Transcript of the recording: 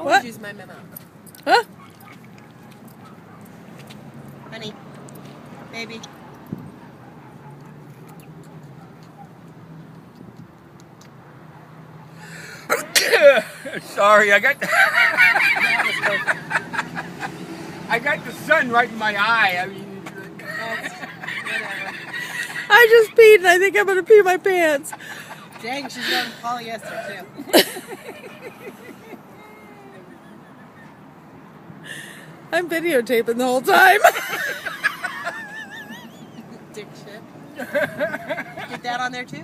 What? Use my memo. Huh? Honey. Baby. Sorry, I got I got the sun right in my eye. I mean, Whatever. I just peed and I think I'm gonna pee my pants. Dang, she's wearing polyester too. I'm videotaping the whole time. Dick shit. Get that on there too?